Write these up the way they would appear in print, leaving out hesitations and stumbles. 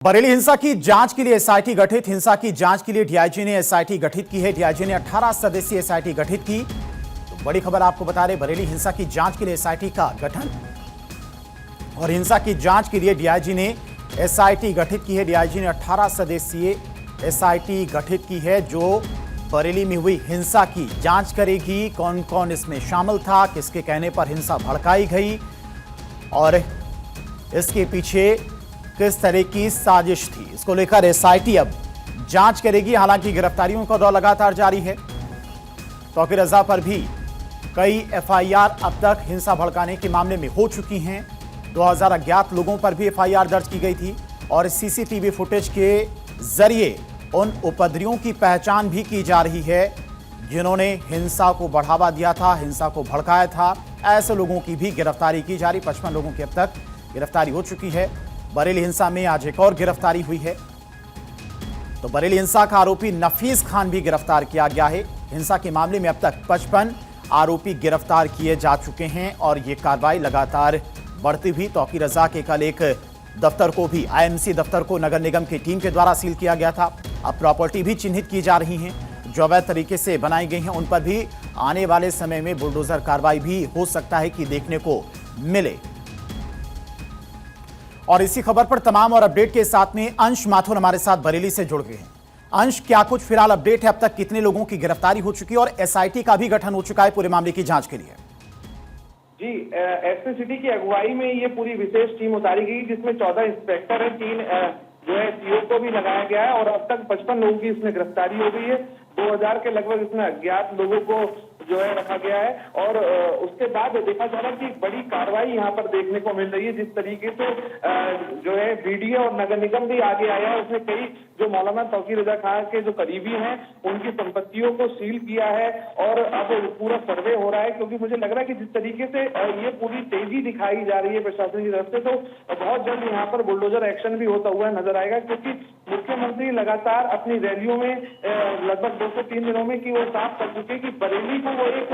बरेली हिंसा की जांच के लिए एसआईटी गठित। हिंसा की जांच के लिए डीआईजी ने एसआईटी गठित की है। डीआईजी ने 18 सदस्यीय एसआईटी गठित की। तो बड़ी खबर आपको बता रहे, बरेली हिंसा की जांच के लिए एसआईटी का गठन और हिंसा की जांच के लिए डीआईजी ने एसआईटी गठित की है। डीआईजी ने 18 सदस्यीय एसआईटी गठित की है जो बरेली में हुई हिंसा की जांच करेगी। कौन कौन इसमें शामिल था, किसके कहने पर हिंसा भड़काई गई और इसके पीछे किस तरह की साजिश थी, इसको लेकर एसआईटी अब जांच करेगी। हालांकि गिरफ्तारियों का दौर लगातार जारी है। तौकीर रजा पर भी कई एफआईआर अब तक हिंसा भड़काने के मामले में हो चुकी हैं। 2000 अज्ञात लोगों पर भी एफआईआर दर्ज की गई थी और सीसीटीवी फुटेज के जरिए उन उपद्रवियों की पहचान भी की जा रही है जिन्होंने हिंसा को बढ़ावा दिया था, हिंसा को भड़काया था। ऐसे लोगों की भी गिरफ्तारी की जा रही। 55 लोगों की अब तक गिरफ्तारी हो चुकी है। बरेली हिंसा में आज एक और गिरफ्तारी हुई है। तो बरेली हिंसा का आरोपी नफीस खान भी गिरफ्तार किया गया है। हिंसा के मामले में अब तक 55 आरोपी गिरफ्तार किए जा चुके हैं और ये कार्रवाई लगातार बढ़ती हुई। तौकीर रजा के कल एक दफ्तर को भी, आईएमसी दफ्तर को नगर निगम की टीम के द्वारा सील किया गया था। अब प्रॉपर्टी भी चिन्हित की जा रही हैं जो अवैध तरीके से बनाई गई हैं। उन पर भी आने वाले समय में बुलडोजर कार्रवाई भी हो सकता है कि देखने को मिले। और इसी खबर पर तमाम और अपडेट के साथ में अंश माथुर हमारे साथ बरेली से जुड़ गए हैं। अंश, क्या कुछ फिलहाल अपडेट है? अब तक कितने लोगों की गिरफ्तारी हो चुकी है और एसआईटी का भी गठन हो चुका है पूरे मामले की जांच के लिए? जी, एसपी सिटी की अगुवाई में ये पूरी विशेष टीम उतारी गई जिसमें 14 इंस्पेक्टर है, 3 जो है सीओ को भी लगाया गया है और अब तक 55 लोगों की इसमें गिरफ्तारी हो गई है। 2000 के लगभग इसमें अज्ञात लोगों को जो है रखा गया है और उसके बाद देखा जा रहा है कि बड़ी कार्रवाई यहाँ पर देखने को मिल रही है। जिस तरीके से जो है बीडीए और नगर निगम भी आगे आया है, उसने कई जो मौलाना तौकीर रजा खान के जो करीबी हैं उनकी संपत्तियों को सील किया है और अब पूरा सर्वे हो रहा है। क्योंकि मुझे लग रहा है कि जिस तरीके से ये पूरी तेजी दिखाई जा रही है प्रशासन की तरफ से, तो बहुत जल्द यहाँ पर बुलडोजर एक्शन भी होता हुआ नजर आएगा। क्योंकि मुख्यमंत्री लगातार अपनी रैलियों में लगभग 2 से 3 दिनों में कि वो साफ कर चुके कि बरेली को वो एक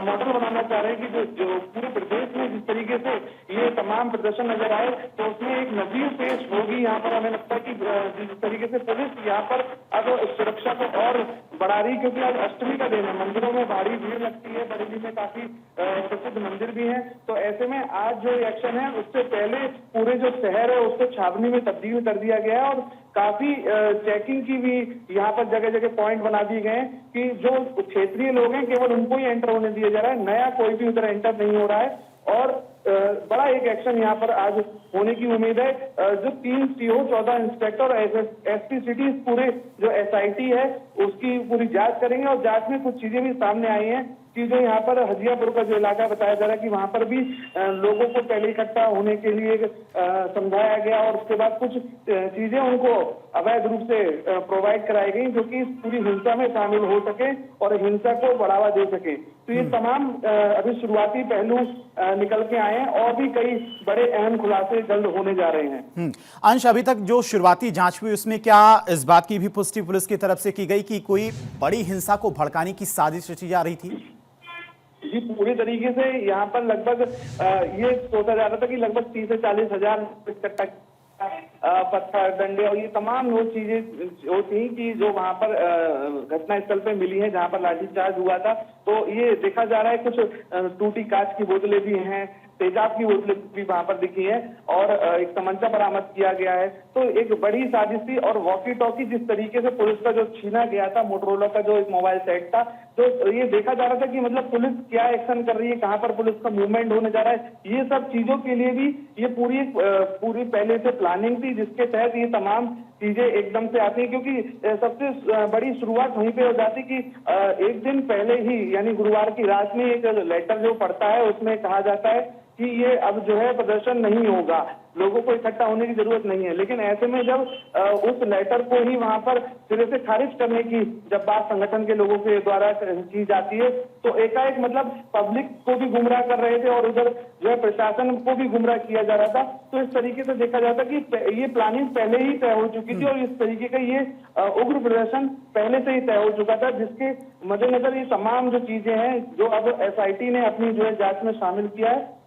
मॉडल बनाना चाह रहे हैं कि जो पूरे प्रदेश में जिस तरीके से ये तमाम प्रदर्शन नजर आए तो उसमें एक नजीर पेश होगी। यहाँ पर हमें लगता है कि जिस तरीके से पुलिस यहाँ पर अब सुरक्षा को और बढ़ा रही, क्योंकि आज अष्टमी का दिन है, मंदिरों में भारी भीड़ लगती है। बरेली में काफी प्रसिद्ध मंदिर भी है, तो ऐसे में आज जो एक्शन है उससे पहले पूरे जो शहर है उसको छावनी में तब्दील कर दिया गया है और काफी चेकिंग की भी यहाँ पर जगह जगह पॉइंट बना दिए गए हैं कि जो क्षेत्रीय लोग हैं केवल उनको ही एंटर होने दिया जा रहा है, नया कोई भी उधर एंटर नहीं हो रहा है। और बड़ा एक एक्शन यहाँ पर आज होने की उम्मीद है। जो 3 सीओ, 14 इंस्पेक्टर और एसपी सिटी पूरे जो एसआईटी है उसकी पूरी जांच करेंगे और जांच में कुछ चीजें भी सामने आई हैं कि जो यहाँ पर हजियापुर का जो इलाका बताया जा रहा है कि वहां पर भी लोगों को पहले इकट्ठा होने के लिए समझाया गया और उसके बाद कुछ चीजें उनको अवैध रूप से प्रोवाइड कराई गई जो कि इस पूरी हिंसा में शामिल हो सके और हिंसा को बढ़ावा दे सके। तो ये तमाम अभी शुरुआती पहलू निकल के आए हैं और भी कई बड़े अहम खुलासे जल्द होने जा रहे हैं। अंश, अभी तक जो शुरुआती जांच हुई उसमें क्या इस बात की भी पुष्टि पुलिस की तरफ से की गई कि कोई बड़ी हिंसा को भड़काने की साजिश रची जा रही थी? जी, पूरी तरीके से यहाँ पर लगभग ये सोचा जा रहा था कि लगभग 30 से 40 हजार इकट्ठा पत्थर, डंडे और ये तमाम वो चीजें होती कि जो वहां पर घटनास्थल पे मिली है जहां पर लाठीचार्ज हुआ था। तो ये देखा जा रहा है कुछ टूटी कांच की बोतलें भी हैं, तेजाब की बोतलें भी वहां पर दिखी है और एक तमंचा बरामद किया गया है। तो एक बड़ी साजिश थी और वॉकी टॉकी जिस तरीके से पुलिस का जो छीना गया था, मोटरोला का जो एक मोबाइल सेट था, तो ये देखा जा रहा था कि मतलब पुलिस क्या एक्शन कर रही है, कहां पर पुलिस का मूवमेंट होने जा रहा है। ये सब चीजों के लिए भी ये पूरी पहले से प्लानिंग थी जिसके तहत ये तमाम चीजें एकदम से आती है। क्योंकि सबसे बड़ी शुरुआत वहीं पे हो जाती कि एक दिन पहले ही यानी गुरुवार की रात में एक लेटर जो पड़ता है उसमें कहा जाता है कि ये अब जो है प्रदर्शन नहीं होगा, लोगों को इकट्ठा होने की जरूरत नहीं है। लेकिन ऐसे में जब उस लेटर को ही वहां पर सिरे से खारिज करने की जब बात संगठन के लोगों के द्वारा की जाती है तो एकाएक मतलब पब्लिक को भी गुमराह कर रहे थे और उधर जो है प्रशासन को भी गुमराह किया जा रहा था। तो इस तरीके से देखा जाता कि ये प्लानिंग पहले ही तय हो चुकी थी और इस तरीके का ये उग्र प्रदर्शन पहले से ही तय हो चुका था, जिसके मद्देनजर ये तमाम जो चीजें हैं जो अब एसआईटी ने अपनी जो है जांच में शामिल किया है